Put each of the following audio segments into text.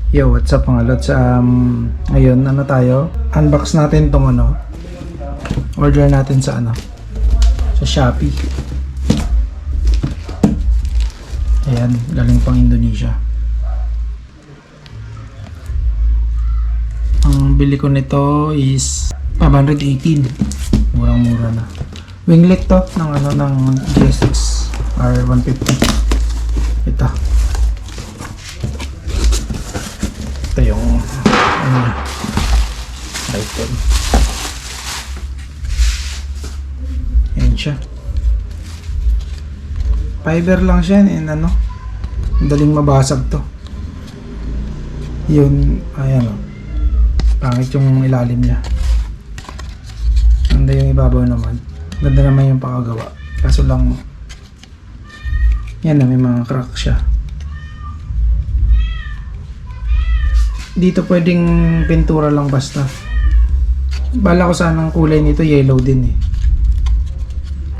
Yo, what's up mga lods? Ngayon, ano tayo? Unbox natin tong order natin sa sa Shopee. Ayan, galing pang Indonesia. Ang bili ko nito is 518. Murang-mura na. Winglet to ng GSX R150. Ito yung item. Ayan siya. Fiber lang siya and daling mabasag to. Yun, ayan pangit yung ilalim niya. Ganda yung ibabaw naman. Ganda naman yung pakagawa. Kaso lang yan may mga crack siya. Dito pwedeng pintura lang basta. Bala ko sanang kulay nito yellow din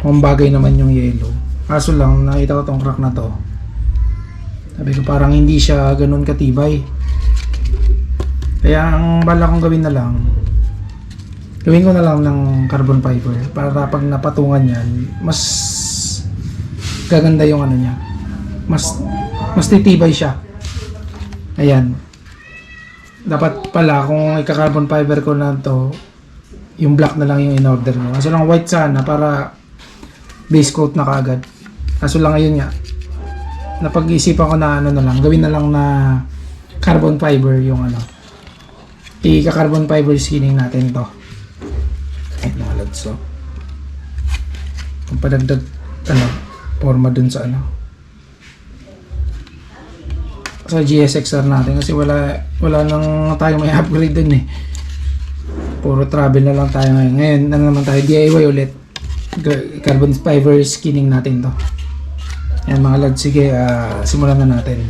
Kung bagay naman yung yellow. Kaso lang nakita ko tong crack na to. Sabi ko parang hindi siya ganun katibay. Kaya ang bala kong gawin ko na lang ng carbon fiber para pag napatungan yan mas gaganda yung niya. Mas titibay siya. Ayan. Dapat pala kung ika-carbon fiber ko na to, yung black na lang yung in-order mo. Kaso lang white sana para base coat na kaagad. Kaso lang ngayon nga, napag-isipan ko na gawin na lang na carbon fiber yung ika-carbon fiber skinning natin to. Ay, mga lods, kung padagdag forma dun sa sa GSX R natin kasi wala nang tayong may upgrade dun puro travel na lang tayo ngayon naman tayo DIY ulit, carbon fiber skinning natin to. Yan mga lads, sige simulan na natin.